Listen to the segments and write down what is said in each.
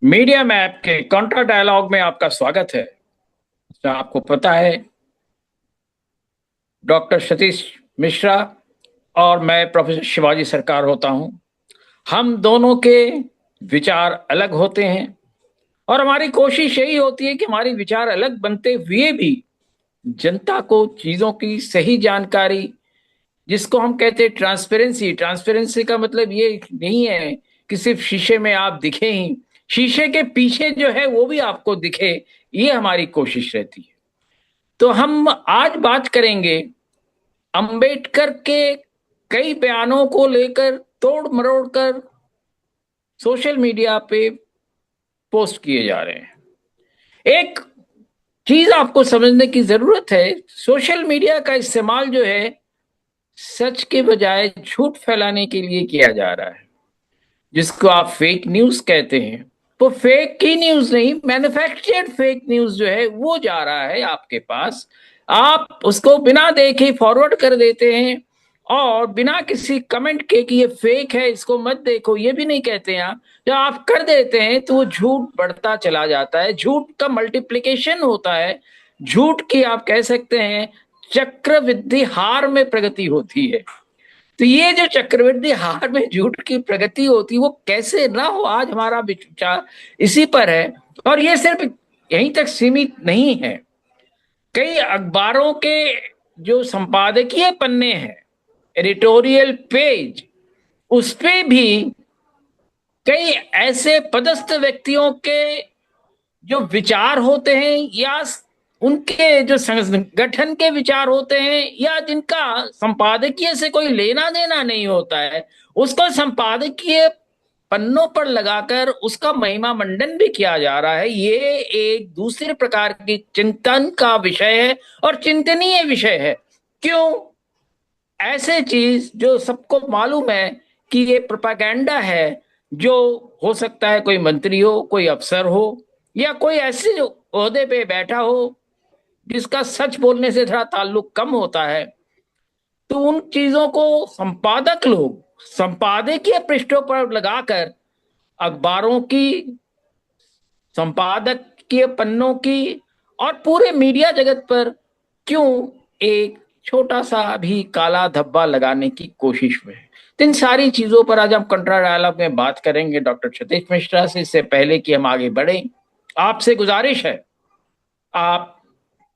Media map के कंट्रा dialogue में आपका स्वागत है। तो आपको पता है, डॉक्टर सतीश मिश्रा और मैं प्रोफेसर शिवाजी सरकार होता हूं। हम दोनों के विचार अलग होते हैं और हमारी कोशिश यही होती है कि हमारे विचार अलग बनते हुए भी जनता को चीजों की सही जानकारी, जिसको हम कहते हैं ट्रांसपेरेंसी। ट्रांसपेरेंसी का मतलब ये नहीं है कि सिर्फ शीशे में आप दिखे ही, शीशे के पीछे जो है वो भी आपको दिखे। ये हमारी कोशिश रहती है। तो हम आज बात करेंगे अंबेडकर के कई बयानों को लेकर, तोड़ मरोड़ कर सोशल मीडिया पे पोस्ट किए जा रहे हैं। एक चीज आपको समझने की जरूरत है, सोशल मीडिया का इस्तेमाल जो है सच के बजाय झूठ फैलाने के लिए किया जा रहा है, जिसको आप फेक न्यूज कहते हैं। तो फेक की न्यूज नहीं, मैन्युफैक्चर्ड फेक न्यूज जो है वो जा रहा है आपके पास। आप उसको बिना देखे फॉरवर्ड कर देते हैं और बिना किसी कमेंट के कि ये फेक है, इसको मत देखो, ये भी नहीं कहते हैं आप। जब आप कर देते हैं तो वो झूठ बढ़ता चला जाता है, झूठ का मल्टीप्लिकेशन होता है। झूठ की आप कह सकते हैं चक्रवृद्धि हार में प्रगति होती है। तो ये जो चक्रवृद्धि हार में झूठ की प्रगति होती, वो कैसे ना हो, आज हमारा विचार इसी पर है। और ये सिर्फ यहीं तक सीमित नहीं है। कई अखबारों के जो संपादकीय पन्ने हैं, एडिटोरियल पेज, उस पे भी कई ऐसे पदस्थ व्यक्तियों के जो विचार होते हैं, या उनके जो संगठन के विचार होते हैं, या जिनका संपादकीय से कोई लेना देना नहीं होता है, उसको संपादकीय पन्नों पर लगाकर उसका महिमा मंडन भी किया जा रहा है। ये एक दूसरे प्रकार की चिंतन का विषय है और चिंतनीय विषय है। क्यों? ऐसे चीज जो सबको मालूम है कि ये प्रोपागेंडा है, जो हो सकता है कोई मंत्री हो, कोई अफसर हो, या कोई ऐसे ओहदे पे बैठा हो जिसका सच बोलने से थोड़ा ताल्लुक कम होता है, तो उन चीजों को संपादक लोग संपादकीय पृष्ठों पर लगाकर अखबारों की, संपादकीय पन्नों की और पूरे मीडिया जगत पर क्यों एक छोटा सा भी काला धब्बा लगाने की कोशिश में है। तो इन सारी चीजों पर आज हम कंट्रा डायलॉग में बात करेंगे डॉक्टर सतीश मिश्रा से। इससे पहले कि हम आगे बढ़े, आपसे गुजारिश है, आप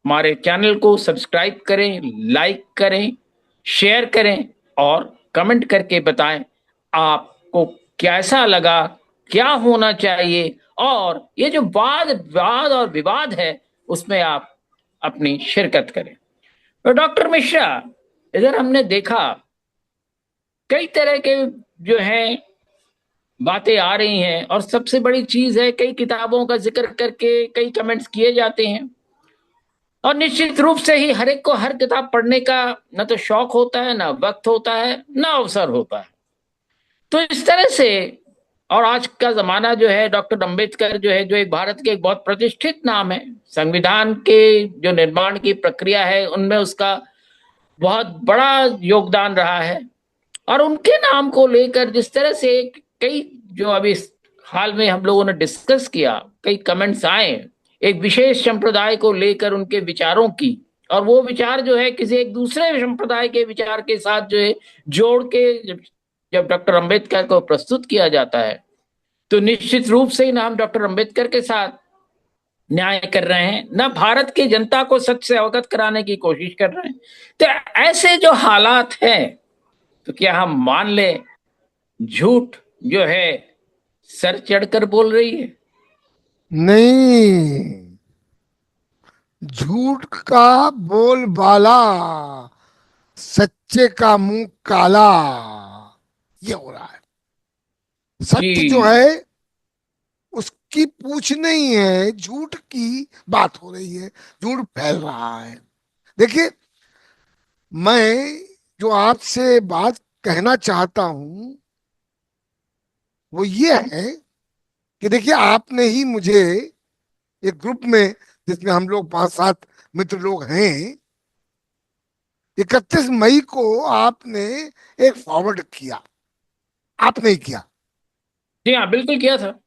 हमारे चैनल को सब्सक्राइब करें, लाइक करें, शेयर करें और कमेंट करके बताएं आपको कैसा लगा, क्या होना चाहिए, और ये जो वाद वाद और विवाद है उसमें आप अपनी शिरकत करें। तो डॉक्टर मिश्रा, इधर हमने देखा कई तरह के जो है बातें आ रही हैं, और सबसे बड़ी चीज है कई किताबों का जिक्र करके कई कमेंट्स किए जाते हैं। और निश्चित रूप से ही हर एक को हर किताब पढ़ने का न तो शौक होता है, ना वक्त होता है, ना अवसर होता है। तो इस तरह से, और आज का जमाना जो है, डॉक्टर अंबेडकर जो है, जो एक भारत के एक बहुत प्रतिष्ठित नाम है, संविधान के जो निर्माण की प्रक्रिया है उनमें उसका बहुत बड़ा योगदान रहा है। और उनके नाम को लेकर जिस तरह से कई, जो अभी हाल में हम लोगों ने डिस्कस किया, कई कमेंट्स आए एक विशेष संप्रदाय को लेकर उनके विचारों की, और वो विचार जो है किसी एक दूसरे संप्रदाय के विचार के साथ जो है जोड़ के जब जब डॉक्टर अंबेडकर को प्रस्तुत किया जाता है, तो निश्चित रूप से ही ना हम डॉक्टर अंबेडकर के साथ न्याय कर रहे हैं, ना भारत की जनता को सच से अवगत कराने की कोशिश कर रहे हैं। तो ऐसे जो हालात हैं, तो क्या हम मान लें झूठ जो है सर चढ़कर बोल रही है? नहीं, झूठ का बोलबाला, सच्चे का मुंह काला, ये हो रहा है। सत्य जो जी। है उसकी पूछ नहीं है, झूठ की बात हो रही है, झूठ फैल रहा है। देखिए, मैं जो आपसे बात कहना चाहता हूं वो ये है कि देखिए, आपने ही मुझे एक ग्रुप में, जिसमें हम लोग 5-7 मित्र लोग हैं, 31 मई को आपने एक फॉरवर्ड किया। आपने ही किया। जी हाँ, बिल्कुल किया था।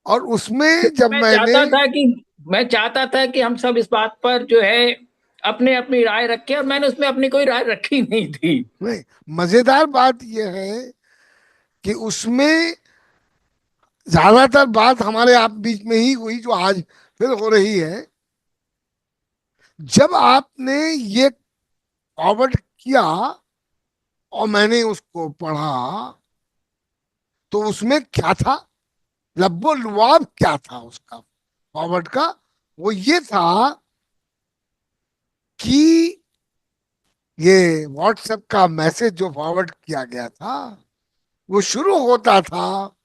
और उसमें जब मैं मैंने, चाहता था कि मैं चाहता था कि हम सब इस बात पर जो है अपने अपनी राय रखें, और मैंने उसमें अपनी कोई राय रखी नहीं थी। नहीं, मजेदार बात यह है कि उसमें ज्यादातर बात हमारे आप बीच में ही हुई जो आज फिर हो रही है। जब आपने ये फॉरवर्ड किया और मैंने उसको पढ़ा, तो उसमें क्या था, लब्बो लुआब क्या था उसका फॉरवर्ड का, वो ये था कि ये व्हाट्सएप का मैसेज जो फॉरवर्ड किया गया था वो शुरू होता था,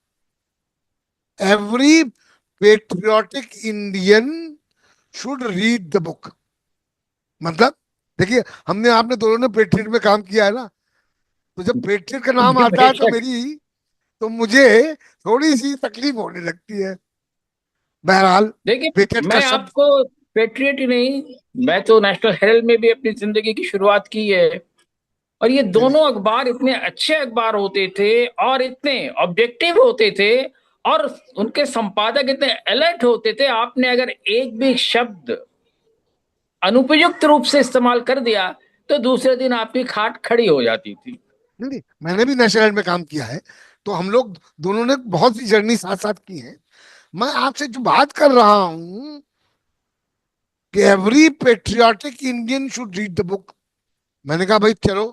every patriotic Indian should read the book. मतलब देखिए, हमने आपने दोनों ने पेट्रियट में काम किया है ना, तो जब पेट्रियट का नाम आता है तो बेशक। मेरी, तो मुझे थोड़ी सी तकलीफ होने लगती है। बहरहाल, देखिए, पेट्रियट का मैं शब्द, आपको पेट्रियट ही नहीं, मैं तो नेशनल हेरल्ड में भी अपनी जिंदगी की शुरुआत की है। और ये नहीं नहीं, दोनों अखबार इतने अच्छे अखबार होते थे और इतने ऑब्जेक्टिव होते थे, और उनके संपादक इतने अलर्ट होते थे। आपने अगर एक भी शब्द अनुपयुक्त रूप से इस्तेमाल कर दिया तो दूसरे दिन आपकी खाट खड़ी हो जाती थी। नहीं नहीं, मैंने भी नेशनल हेल्थ में काम किया है, तो हम लोग दोनों ने बहुत सी जर्नी साथ साथ की है। मैं आपसे जो बात कर रहा हूं कि every patriotic Indian should read the book, मैंने कहा भाई चलो,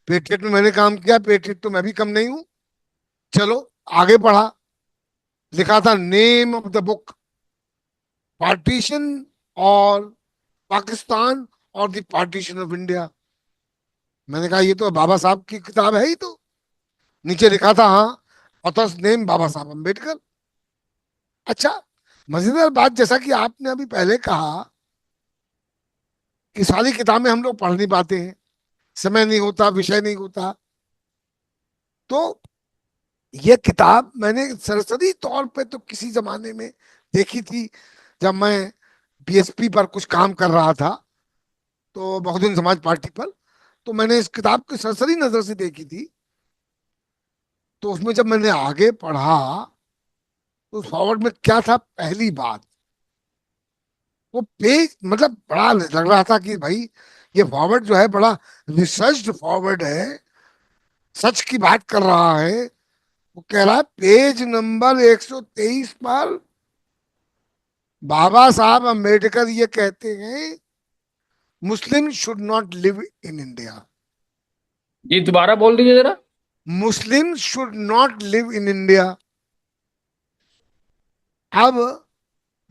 पेट्रियट में मैंने काम किया, पेट्रियट तो मैं भी कम नहीं हूं, चलो आगे बढ़ा। लिखा था name of the book, partition और पाकिस्तान और द पार्टीशन ऑफ इंडिया। मैंने कहा ये तो बाबा साहब की किताब है ही, तो नीचे लिखा था हाँ, ऑथर्स नेम बाबा साहब अम्बेडकर। अच्छा, मजेदार बात, जैसा कि आपने अभी पहले कहा कि सारी किताबें हम लोग पढ़ नहीं पाते हैं, समय नहीं होता, विषय नहीं होता, तो ये किताब मैंने सरसरी तौर पे तो किसी जमाने में देखी थी, जब मैं बीएसपी पर कुछ काम कर रहा था, तो बहुजन समाज पार्टी पर, तो मैंने इस किताब की सरसरी नजर से देखी थी। तो उसमें जब मैंने आगे पढ़ा, तो उस फॉरवर्ड में क्या था, पहली बात, वो पेज मतलब बड़ा लग रहा था कि भाई ये फॉरवर्ड जो है बड़ा रिसर्च्ड फॉरवर्ड है, सच की बात कर रहा है। वो कह रहा है पेज नंबर 123 पर बाबा साहब अम्बेडकर ये कहते हैं, Muslim should not live in India, जी, दोबारा बोल दीजिए जरा। Muslim should not live in India. अब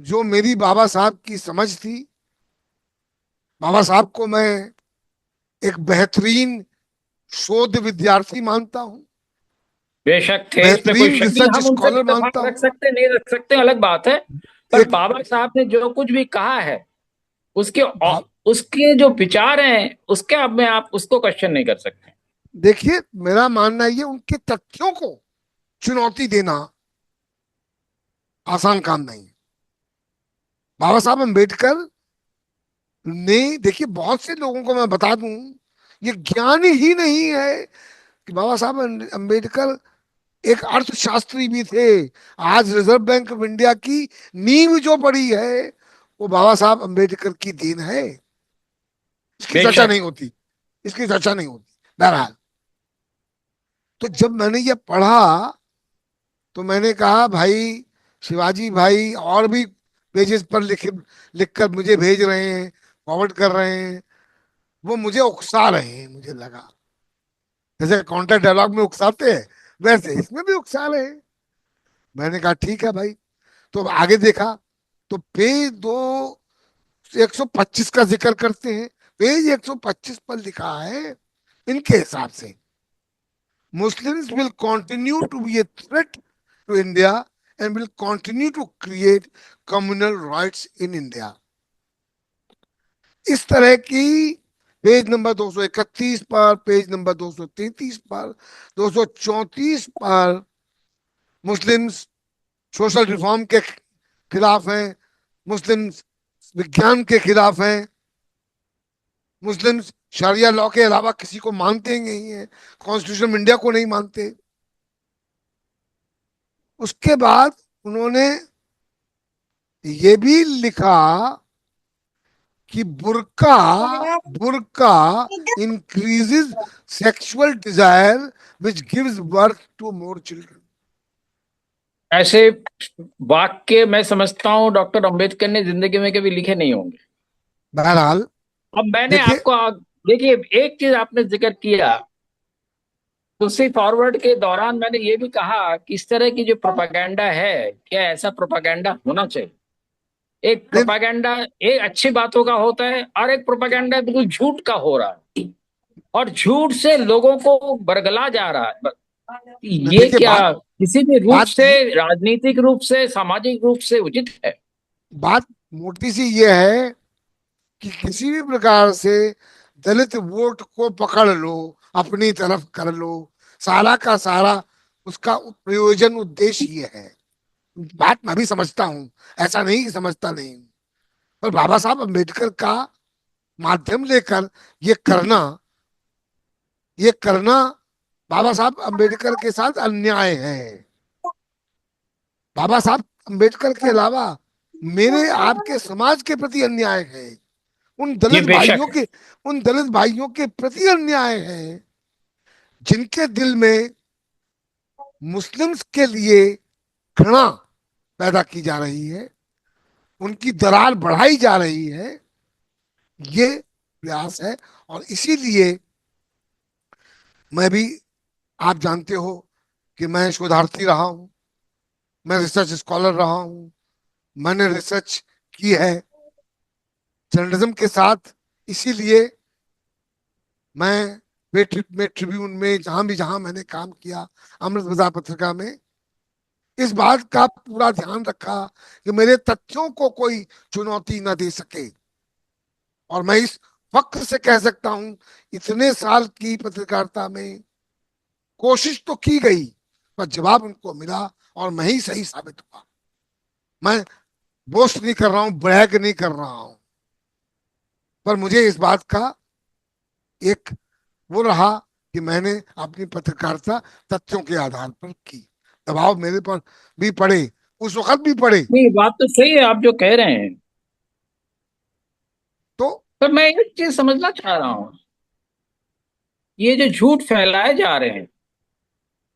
जो मेरी बाबा साहब की समझ थी, बाबा साहब को मैं एक बेहतरीन शोध विद्यार्थी मानता हूँ, बेशक थे, इसमें कोई बेहतरीन शक नहीं। रिसर्च हम उनसे स्कॉलर इत्तेफाक मानता रख हूँ। सकते नहीं रख सकते अलग बात है। पर एक बाबा साहब ने जो कुछ भी कहा है, उसके भाव, उसके जो विचार हैं, उसके अब में आप उसको क्वेश्चन नहीं कर सकते। देखिए मेरा मानना ये, उनके तथ्यों को चुनौती देना आसान काम नहीं है। बाबा साहब अम्बेडकर ने, देखिए बहुत से लोगों को मैं बता दूं, ये ज्ञान ही नहीं है कि बाबा साहब अम्बेडकर एक अर्थशास्त्री भी थे। आज रिजर्व बैंक ऑफ इंडिया की नींव जो पड़ी है, वो बाबा साहब अम्बेडकर की देन है। इसकी चर्चा बेशक। नहीं होती, इसकी चर्चा नहीं होती। बहरहाल, तो जब मैंने ये पढ़ा, तो मैंने कहा भाई शिवाजी भाई और भी पेजेस पर लिखकर मुझे भेज रहे हैं, फॉरवर्ड कर रहे हैं, वो मुझे उकसा रहे हैं। मुझे लगा जैसे काउंटर डायलॉग में उकसाते हैं, वैसे इसमें भी उकसा रहे हैं। मैंने कहा ठीक है भाई। तो अब आगे देखा, तो पेज दो 125 का जिक्र करते हैं। पेज 125 पर लिखा है इनके हिसाब से, Muslims will continue to be a threat to India and will continue to create communal rights in India। इस तरह की पेज नंबर 231 पर, पेज नंबर 233 पर, 234 पर मुस्लिम्स सोशल रिफॉर्म के खिलाफ हैं, मुस्लिम्स विज्ञान के खिलाफ हैं, मुस्लिम्स शरिया लॉ के अलावा किसी को मानते ही नहीं है, कॉन्स्टिट्यूशन ऑफ इंडिया को नहीं मानते। उसके बाद उन्होंने ये भी लिखा कि बुर्का बुर्का increases sexual desire which gives birth to more children. ऐसे वाक्य मैं समझता हूं डॉक्टर अंबेडकर ने जिंदगी में कभी लिखे नहीं होंगे। बहरहाल अब मैंने देखिए, आपको देखिए, एक चीज आपने जिक्र किया, उसी फॉरवर्ड के दौरान मैंने ये भी कहा कि इस तरह की जो प्रोपागेंडा है, क्या ऐसा प्रोपागेंडा होना चाहिए? एक प्रोपागेंडा एक अच्छी बातों का होता है, और एक प्रोपागेंडा बिल्कुल झूठ का हो रहा है, और झूठ से लोगों को बरगला जा रहा है। ये देखिए क्या बात किसी भी रूप बात से, राजनीतिक रूप से, सामाजिक रूप से उचित है? बात मोटी सी ये है कि किसी भी प्रकार से दलित वोट को पकड़ लो, अपनी तरफ कर लो, सारा का सारा उसका प्रयोजन उद्देश्य ये है। बात मैं भी समझता हूं, ऐसा नहीं कि समझता नहीं हूं, पर बाबा साहब अम्बेडकर का माध्यम लेकर ये करना, ये करना बाबा साहब अम्बेडकर के साथ अन्याय है। बाबा साहब अम्बेडकर के अलावा मेरे आपके समाज के प्रति अन्याय है, उन जी दलित भाइयों बेशक। के उन दलित भाइयों के प्रति अन्याय है जिनके दिल में मुस्लिम्स के लिए घृणा पैदा की जा रही है, उनकी दरार बढ़ाई जा रही है। ये प्रयास है। और इसीलिए मैं भी, आप जानते हो कि मैं शोधार्थी रहा हूं, मैं रिसर्च स्कॉलर रहा हूं, मैंने रिसर्च की है जर्नलिज्म के साथ। इसीलिए मैं में ट्रिब्यून में जहां मैंने काम किया, अमृत बाजार पत्रिका में, इस बात का पूरा ध्यान रखा कि मेरे तथ्यों को कोई चुनौती न दे सके। और मैं इस फख्र से कह सकता हूं, इतने साल की पत्रकारिता में कोशिश तो की गई, पर जवाब उनको मिला और मैं ही सही साबित हुआ। मैं बोस्ट नहीं कर रहा हूं, ब्रैग नहीं कर रहा हूं, पर मुझे इस बात का एक वो रहा कि मैंने अपनी पत्रकारिता तथ्यों के आधार पर की। दबाव मेरे पर भी पड़े, उस वक्त भी पड़े। नहीं, बात तो सही है आप जो कह रहे हैं, तो पर मैं एक चीज समझना चाह रहा हूं। ये जो झूठ फैलाए जा रहे हैं,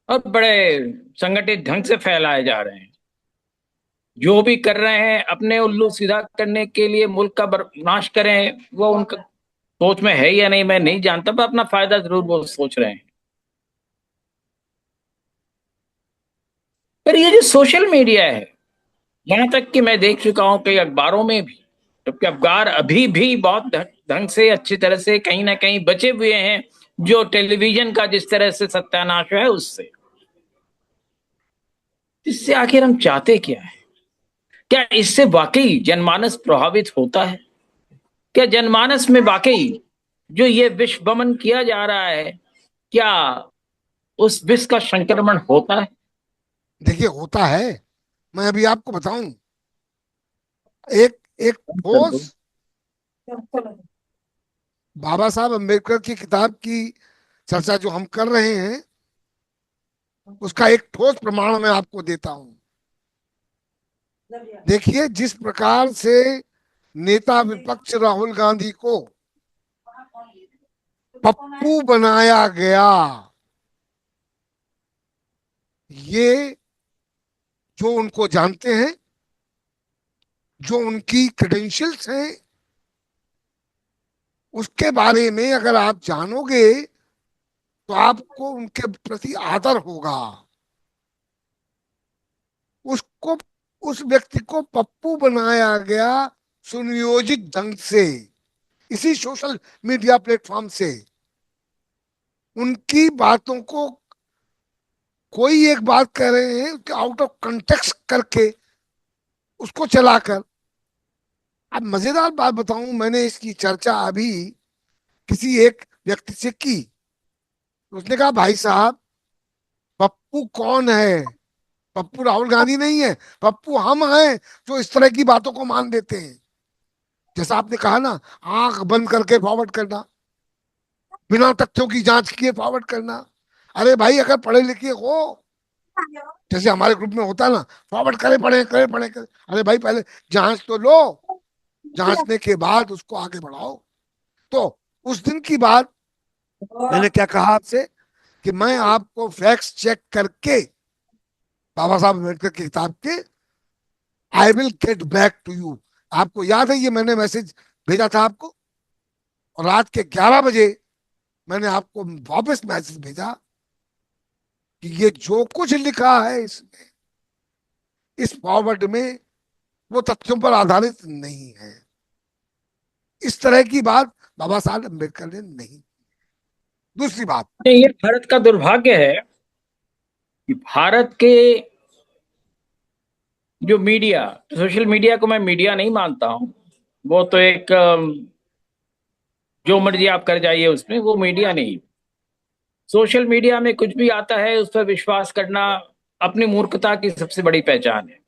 और बड़े संगठित ढंग से फैलाए जा रहे हैं, जो भी कर रहे हैं अपने उल्लू सीधा करने के लिए, मुल्क का नाश करें, वो उनका सोच में है या नहीं मैं नहीं जानता, पर अपना फायदा जरूर वो सोच रहे हैं। पर ये जो सोशल मीडिया है, यहाँ तक कि मैं देख चुका हूं कई अखबारों में भी, जबकि अखबार अभी भी बहुत ढंग से, अच्छी तरह से कहीं ना कहीं बचे हुए हैं, जो टेलीविजन का जिस तरह से सत्यानाश है उससे। इससे आखिर हम चाहते क्या है? क्या इससे वाकई जनमानस प्रभावित होता है? क्या जनमानस में वाकई जो ये विष वमन किया जा रहा है, क्या उस विष का संक्रमण होता है? देखिए होता है। मैं अभी आपको बताऊं, एक एक ठोस बाबा साहब अम्बेडकर की किताब की चर्चा जो हम कर रहे हैं, उसका एक ठोस प्रमाण मैं आपको देता हूं। देखिए, जिस प्रकार से नेता विपक्ष राहुल गांधी को पप्पू बनाया गया, ये जो उनको जानते हैं, जो उनकी क्रेडेंशियल्स हैं, उसके बारे में अगर आप जानोगे तो आपको उनके प्रति आदर होगा। उसको, उस व्यक्ति को पप्पू बनाया गया सुनियोजित ढंग से, इसी सोशल मीडिया प्लेटफॉर्म से। उनकी बातों को कोई एक बात कह रहे हैं, आउट ऑफ कंटेक्स्ट करके उसको चलाकर। अब मजेदार बात बताऊं, मैंने इसकी चर्चा अभी किसी एक व्यक्ति से की। उसने कहा, भाई साहब, पप्पू कौन है? पप्पू राहुल गांधी नहीं है, पप्पू हम हैं जो इस तरह की बातों को मान देते हैं। जैसा आपने कहा ना, आंख बंद करके फॉरवर्ड करना, बिना तथ्यों की जांच किए फॉरवर्ड करना। अरे भाई, अगर पढ़े लिखे हो जैसे हमारे ग्रुप में होता है ना, फॉरवर्ड करे पड़े। अरे भाई पहले जांच तो लो, जांचने के बाद उसको आगे बढ़ाओ। तो उस दिन की बात मैंने क्या कहा आपसे कि मैं आपको फैक्ट्स चेक करके बाबा साहब अम्बेडकर की किताब के I will get back to you. आपको याद है ये मैंने मैसेज भेजा था आपको, और रात के 11 बजे मैंने आपको वापस मैसेज भेजा कि ये जो कुछ लिखा है इसमें, इस फॉरवर्ड में, वो तथ्यों पर आधारित नहीं है। इस तरह की बात बाबा साहब अम्बेडकर ने नहीं। दूसरी बात, ये भारत का दुर्भाग्य है कि भारत के जो मीडिया, सोशल मीडिया को मैं मीडिया नहीं मानता हूं, वो तो एक जो मर्जी आप कर जाइए उसमें, वो मीडिया नहीं। सोशल मीडिया में कुछ भी आता है उस पर विश्वास करना अपनी मूर्खता की सबसे बड़ी पहचान है।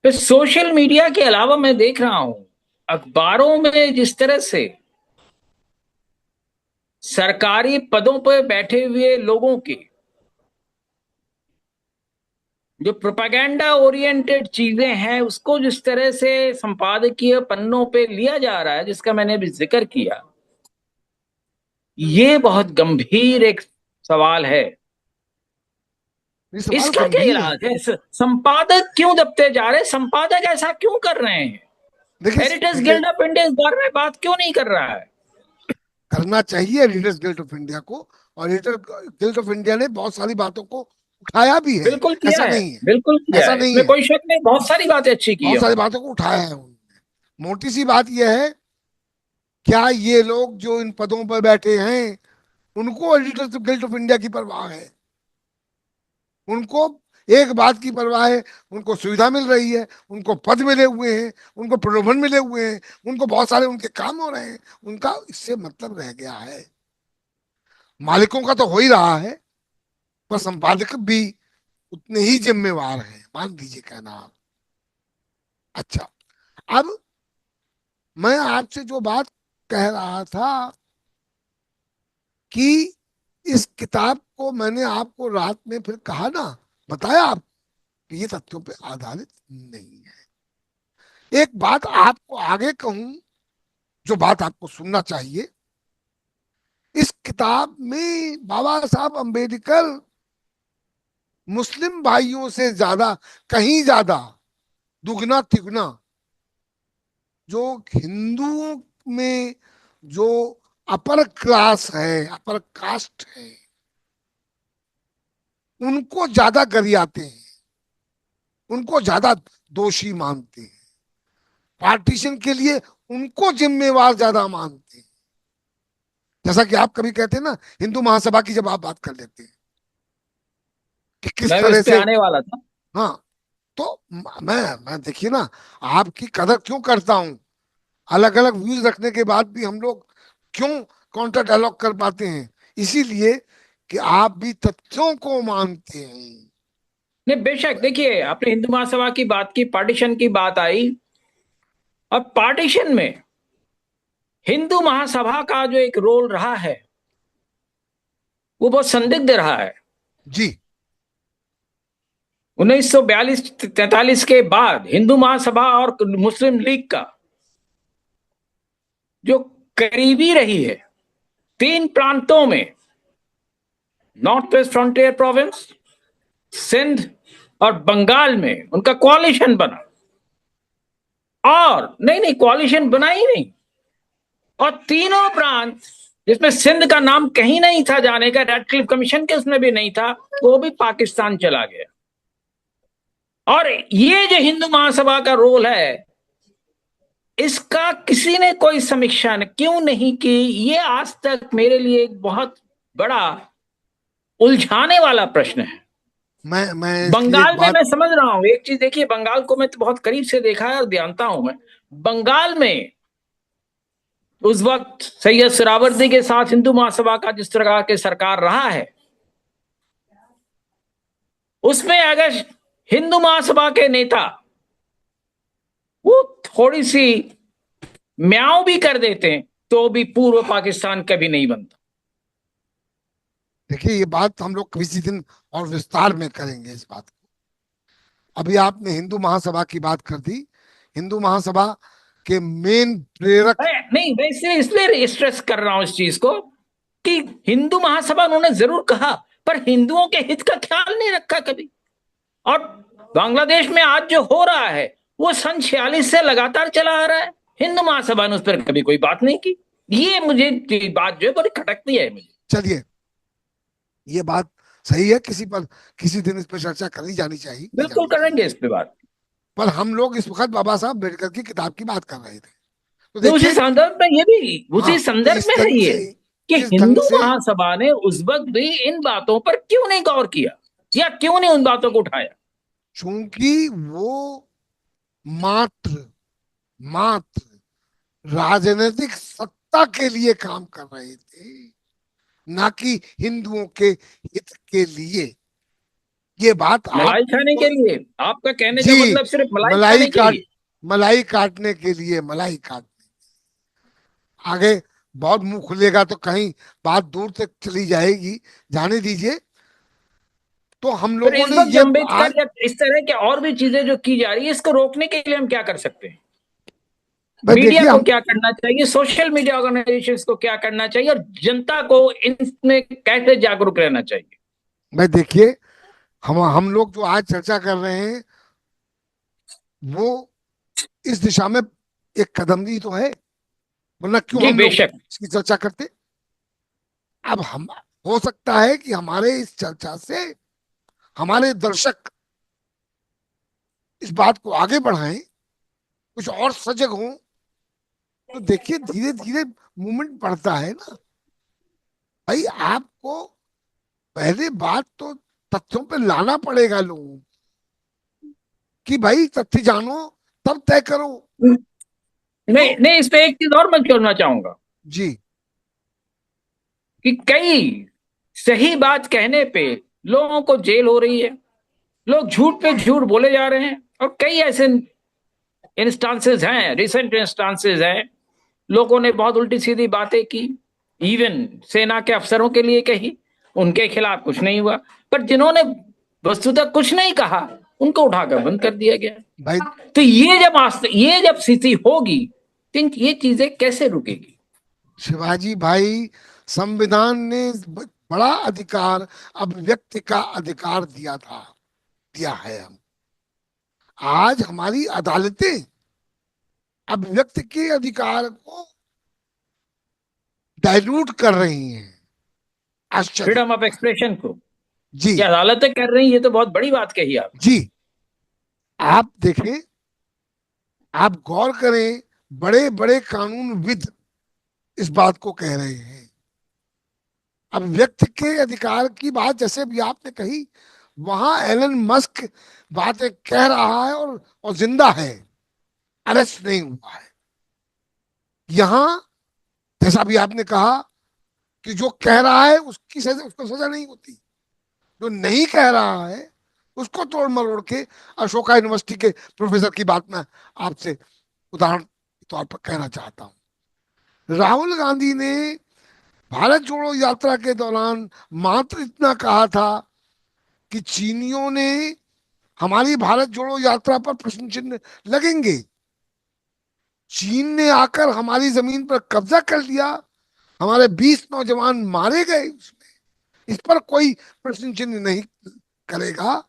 फिर सोशल मीडिया के अलावा मैं देख रहा हूं अखबारों में जिस तरह से सरकारी पदों पर बैठे हुए लोगों की जो प्रोपागेंडा ओरिएंटेड चीजें हैं उसको जिस तरह से संपादकीय पन्नों पे लिया जा रहा है, जिसका मैंने अभी जिक्र किया, ये बहुत गंभीर एक सवाल है। ये सवाल इसका क्या गंभीर है। इलाज है? संपादक क्यों दबते जा रहे हैं? संपादक ऐसा क्यों कर रहे हैं? देखिए हेरिटेज देखिए, गिल्ड ऑफ इंडिया इस बारे में बात क्यों नहीं कर रहा है? करना चाहिए रीडर्स गिल्ड ऑफ इंडिया को, और रीडर गिल्ड ऑफ इंडिया ने बहुत सारी बातों को उठाया भी है। बिल्कुल किया ऐसा है, नहीं है, बिल्कुल किया ऐसा है, नहीं इसमें है। कोई शक नहीं, बहुत सारी बातें अच्छी की है बहुत सारी उन्होंने। बातों को उठाया है उन्होंने। मोटी सी बात यह है, क्या ये लोग जो इन पदों पर बैठे हैं उनको एडिटर्स गिल्ड ऑफ इंडिया की परवाह है? उनको एक बात की परवाह है, उनको सुविधा मिल रही है, उनको पद मिले हुए हैं, उनको प्रलोभन मिले हुए हैं, उनको बहुत सारे उनके काम हो रहे हैं, उनका इससे मतलब रह गया है। मालिकों का तो हो ही रहा है, पर संपादक भी उतने ही जिम्मेवार हैं, मान लीजिए कहना आप। अच्छा, अब मैं आपसे जो बात कह रहा था कि इस किताब को मैंने आपको रात में फिर कहा ना, बताया आप कि ये तथ्यों पे आधारित नहीं है। एक बात आपको आगे कहूं, जो बात आपको सुनना चाहिए। इस किताब में बाबा साहब अंबेडकर मुस्लिम भाइयों से ज्यादा, कहीं ज्यादा, दुगना तिगुना, जो हिंदुओं में जो अपर क्लास है, अपर कास्ट है, उनको ज्यादा गरियाते हैं, उनको ज्यादा दोषी मानते हैं, पार्टीशन के लिए उनको जिम्मेवार ज्यादा मानते हैं। जैसा कि आप कभी कहते हैं ना, हिंदू महासभा की जब आप बात कर लेते हैं कि किस मैं भी तरह इस पे से, आने वाला था। हाँ, तो मैं देखिए ना, आपकी कदर क्यों करता हूं। अलग अलग व्यूज रखने के बाद भी हम लोग क्यों काउंटर डायलॉग कर पाते हैं? इसीलिए कि आप भी तथ्यों को मानते हैं। नहीं, बेशक, देखिए आपने हिंदू महासभा की बात की, पार्टीशन की बात आई, और पार्टीशन में हिंदू महासभा का जो एक रोल रहा है वो बहुत संदिग्ध रहा है। जी। 1942-43 के बाद हिंदू महासभा और मुस्लिम लीग का जो करीबी रही है तीन प्रांतों में, North West Frontier Province, Sindh और बंगाल में, उनका कोalition बना। और नहीं नहीं, कोalition बना ही नहीं, और तीनों प्रांत जिसमें सिंध का नाम कहीं नहीं था जाने का, रेडक्लिफ कमीशन के उसमें भी नहीं था, वो भी पाकिस्तान चला गया। और ये जो हिंदू महासभा का रोल है, इसका किसी ने कोई समीक्षा क्यों नहीं की, ये आज तक मेरे लिए एक बहुत बड़ा उलझाने वाला प्रश्न है। मैं इसलिए एक बंगाल में बात, मैं समझ रहा हूं एक चीज, देखिए बंगाल को मैं तो बहुत करीब से देखा है और जानता हूं मैं। बंगाल में उस वक्त सैयद सुहरावर्दी के साथ हिंदू महासभा का जिस तरह के सरकार रहा है, उसमें अगर हिंदू महासभा के नेता वो थोड़ी सी म्याऊं भी कर देते हैं तो भी पूर्व पाकिस्तान कभी नहीं बनता। देखिए ये बात हम लोग किसी दिन और विस्तार में करेंगे इस बात को। अभी आपने हिंदू महासभा की बात कर दी। हिंदू महासभा के मेन प्रेरक, नहीं, मैं इसलिए स्ट्रेस कर रहा हूं इस चीज को कि हिंदू महासभा उन्होंने जरूर कहा, पर हिंदुओं के हित का ख्याल नहीं रखा कभी। और बांग्लादेश में आज जो हो रहा है वो सन 46 से लगातार चला आ रहा है, हिंदू महासभा ने उस पर कभी कोई बात नहीं की। ये मुझे बात जो है बड़ी खटकती है मुझे। चलिए ये बात सही है, किसी दिन इस पर चर्चा करी जानी चाहिए, की बिल्कुल जानी चाहिए। करेंगे इस पे बात। पर हम लोग इस वक्त बाबा साहब अम्बेडकर की किताब की बात कर रहे थे, तो तो उसी देखिए। संदर्भ में ये भी हाँ, उसी तो संदर्भ इस में है ढंग ये से, कि जिस ढंग हिंदू से, महासभा ने उस वक्त भी इन बातों पर क्यों नहीं गौर किया, या क्यों नहीं उन बातों को उठाया। चूंकि वो मात्र मात्र राजनीतिक सत्ता के लिए काम कर रहे थे, ना कि हिंदुओं के हित के लिए। ये बात मलाई खाने आपको, के लिए, आपका कहने का जी, मतलब सिर्फ मलाई मलाई खाने के काट लिए। मलाई काटने के लिए, मलाई काट, आगे बहुत मुंह खुलेगा तो कहीं बात दूर तक चली जाएगी, जाने दीजिए। तो हम पर लोगों इस ने वक्त जो ये अम्बेडकर आज, या इस तरह की और भी चीजें जो की जा रही है, इसको रोकने के लिए हम क्या कर सकते हैं। भाई मीडिया देखिए को हम, क्या करना चाहिए, सोशल मीडिया ऑर्गेनाइजेशंस को क्या करना चाहिए, और जनता को इनमें कैसे जागरूक रहना चाहिए। भाई देखिए, हम लोग जो आज चर्चा कर रहे हैं वो इस दिशा में एक कदम ही तो है, वरना क्यों जी हम लोग बेशक। इसकी चर्चा करते। अब हम, हो सकता है कि हमारे इस चर्चा से हमारे दर्शक इस बात को आगे बढ़ाएं, कुछ और सजग हों। तो देखिए धीरे धीरे मूवमेंट बढ़ता है ना। भाई आपको पहले बात तो तथ्यों पे लाना पड़ेगा लोगों को, कि भाई तथ्य जानो तब तय करो। तो नहीं नहीं, इस पे एक चीज और मैं जोड़ना चाहूंगा जी, कि कई सही बात कहने पे लोगों को जेल हो रही है, लोग झूठ पे झूठ बोले जा रहे हैं, और कई ऐसे इंस्टांसेस हैं, रिसेंट इंस्टांसेस हैं, लोगों ने बहुत उल्टी सीधी बातें की, इवन सेना के अफसरों के लिए कही, उनके खिलाफ कुछ नहीं हुआ, पर जिन्होंने वस्तुतः कुछ नहीं कहा उनको उठाकर बंद कर दिया गया। भाई तो ये जब स्थिति होगी तो ये चीजें कैसे रुकेगी। शिवाजी भाई, संविधान ने बड़ा अधिकार, अभिव्यक्ति का अधिकार दिया था, दिया है। हम आज हमारी अदालतें अभिव्यक्ति के अधिकार को डाइल्यूट कर रही हैं। आश्चर्य फ्रीडम ऑफ होता है। एक्सप्रेशन को जी, ये अदालतें कर रही है, ये तो बहुत बड़ी बात कही आप। जी, आप देखें, आप गौर करें, बड़े बड़े कानूनविद इस बात को कह रहे हैं। अब व्यक्ति के अधिकार की बात जैसे भी आपने कही, वहां एलन मस्क बातें कह रहा है और जिंदा है, अरेस्ट नहीं हुआ है। यहां जैसा भी आपने कहा कि जो कह रहा है उसकी सजा, उसको सजा नहीं होती, जो नहीं कह रहा है उसको तोड़ मरोड़ के, अशोका यूनिवर्सिटी के प्रोफेसर की बात मैं आपसे उदाहरण के तौर पर कहना चाहता हूं। राहुल गांधी ने भारत जोड़ो यात्रा के दौरान मात्र इतना कहा था कि चीनियों ने हमारी भारत जोड़ो यात्रा पर प्रश्न चिन्ह लगेंगे, चीन ने आकर हमारी जमीन पर कब्जा कर लिया, हमारे 20 नौजवान मारे गए उसमें, इस पर कोई प्रश्न चिन्ह नहीं करेगा।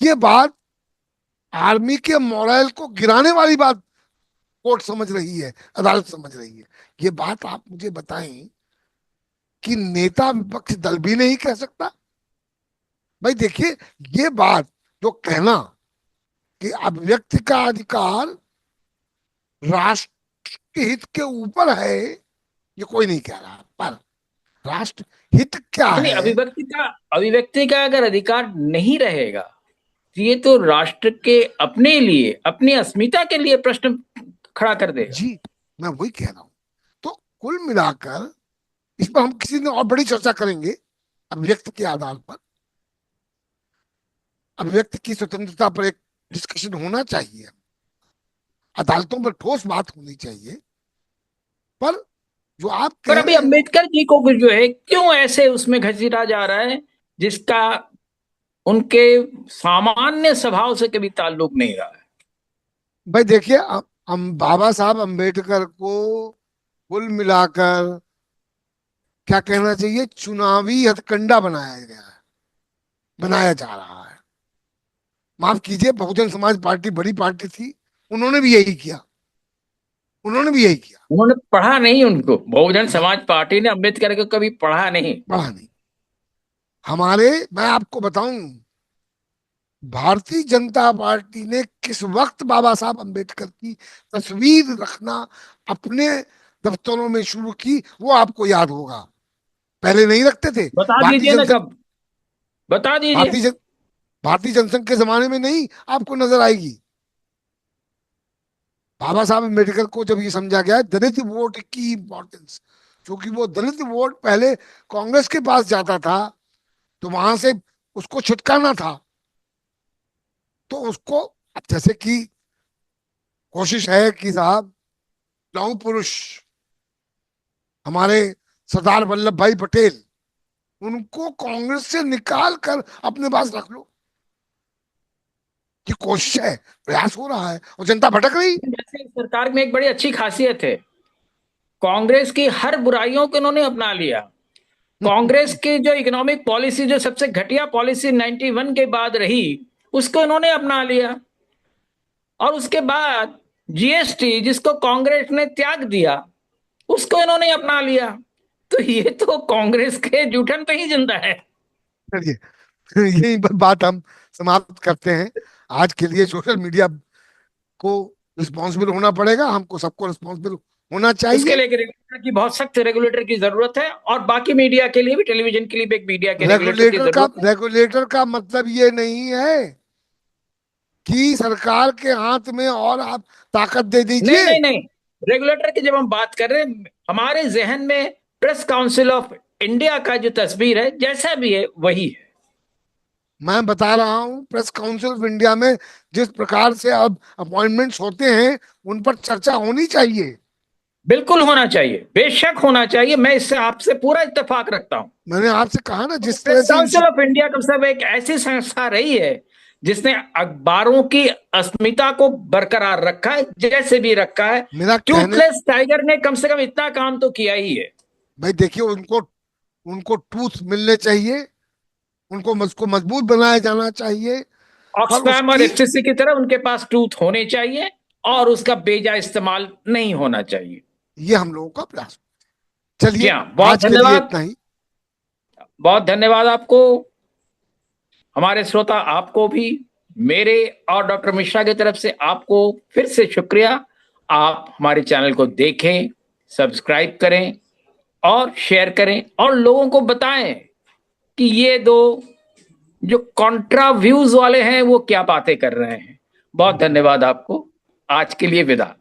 ये बात आर्मी के मोरल को गिराने वाली बात कोर्ट समझ रही है, अदालत समझ रही है। ये बात आप मुझे बताएं कि नेता विपक्ष दल भी नहीं कह सकता। भाई देखिए, ये बात जो कहना कि अभिव्यक्ति का अधिकार राष्ट्र के हित के ऊपर है, ये कोई नहीं कह रहा, पर राष्ट्र हित क्या नहीं, है। अभिव्यक्ति का अगर अधिकार नहीं रहेगा तो ये तो राष्ट्र के अपने लिए, अपनी अस्मिता के लिए प्रश्न खड़ा कर देगा। जी, मैं वही कह रहा हूं। तो कुल मिलाकर इस पर हम किसी दिन और बड़ी चर्चा करेंगे। अभिव्यक्ति के आधार पर अभिव्यक्ति की स्वतंत्रता पर एक डिस्कशन होना चाहिए, अदालतों पर ठोस बात होनी चाहिए। पर जो आप पर कह अभी रहे हैं वो, अंबेडकर जी को भी जो है क्यों ऐसे उसमें घसीटा जा रहा है जिसका उनके सामान्य स्वभाव से कभी ताल्लुक नहीं रहा है। भाई देखिए, हम बाबा साहब अम्बेडकर को कुल मिलाकर क्या कहना चाहिए, चुनावी हथकंडा बनाया गया है, बनाया जा रहा है। माफ कीजिए, बहुजन समाज पार्टी बड़ी पार्टी थी, उन्होंने भी यही किया, उन्होंने भी यही किया। उन्होंने पढ़ा नहीं, उनको बहुजन ब- समाज पार्टी ने अम्बेडकर को कभी पढ़ा नहीं। बढ़ा नहीं। हमारे, मैं आपको बताऊं, भारतीय जनता पार्टी ने किस वक्त बाबा साहब अम्बेडकर की तस्वीर रखना अपने दफ्तरों में शुरू की, वो आपको याद होगा। पहले नहीं रखते थे। बता भारतीय दीजिए ना जनसंघ, कब, बता दीजिए। भारतीय जन भारतीय जनसंघ के जमाने में नहीं आपको नजर आएगी। बाबा साहब अम्बेडकर को जब ये समझा गया है दलित वोट की इंपॉर्टेंस, क्योंकि वो दलित वोट पहले कांग्रेस के पास जाता था, तो वहां से उसको छुटकारना था। तो उसको, अब जैसे कि कोशिश है कि साहब, लौह पुरुष हमारे सरदार वल्लभ भाई पटेल, उनको कांग्रेस से निकाल कर अपने पास रख लो, ये कोशिश है, प्रयास हो रहा है, और जनता भटक रही। वैसे इस सरकार में एक बड़ी अच्छी खासियत है, कांग्रेस की हर बुराइयों को इन्होंने अपना लिया। कांग्रेस की जो इकोनॉमिक पॉलिसी, जो सबसे घटिया पॉलिसी 91 के बाद रही, उसको इन्होंने अपना लिया। और उसके बाद जीएसटी, जिसको कांग्रेस ने त्याग दिया, उसको इन्होंने अपना लिया। तो ये तो कांग्रेस के जूठन पे ही जिंदा है। चलिए, यही बात हम समाप्त करते हैं। आज के लिए सोशल मीडिया को रिस्पॉन्सिबल होना पड़ेगा, हमको सबको रिस्पॉन्सिबल होना उसके चाहिए। लिए रेगुलेटर की, बहुत सख्त रेगुलेटर की जरूरत है, और बाकी मीडिया के लिए भी, टेलीविजन के लिए भी एक मीडिया के रेगुलेटर की जरूरत है। रेगुलेटर का मतलब ये नहीं है कि सरकार के हाथ में और आप ताकत दे नहीं दीजिए। नहीं नहीं, रेगुलेटर की जब हम बात कर रहे हैं, हमारे जहन में प्रेस काउंसिल ऑफ इंडिया का जो तस्वीर है, जैसा भी है वही है। मैं बता रहा हूं, प्रेस काउंसिल ऑफ इंडिया में जिस प्रकार से अब अपॉइंटमेंट्स होते हैं, उन पर चर्चा होनी चाहिए। बिल्कुल होना चाहिए, बेशक होना चाहिए, मैं इससे आपसे पूरा इत्तेफाक रखता हूं। मैंने आपसे कहा ना, जिस तरह प्रेस से काउंसिल ऑफ इंडिया कम से कम एक ऐसी संस्था रही है जिसने अखबारों की अस्मिता को बरकरार रखा है, जैसे भी रखा है। मेरा कहने, टूथलेस टाइगर ने कम से कम इतना काम तो किया ही है। भाई देखिए, उनको उनको टूथ मिलने चाहिए, उनको उसको मजबूत बनाया जाना चाहिए। पर ऑक्सफैम और उसकी, एफसीसी की तरह उनके पास टूथ होने चाहिए, और उसका बेजा इस्तेमाल नहीं होना चाहिए। ये हम लोगों का प्रयास। जी चलिए, हाँ, बहुत आज के लिए धन्यवाद। इतना ही। बहुत धन्यवाद आपको, हमारे श्रोता, आपको भी, मेरे और डॉक्टर मिश्रा की तरफ से आपको फिर से शुक्रिया। आप हमारे चैनल को देखें, सब्सक्राइब करें और शेयर करें, और लोगों को बताएं कि ये दो जो कॉन्ट्रा व्यूज वाले हैं वो क्या बातें कर रहे हैं। बहुत धन्यवाद आपको। आज के लिए विदा।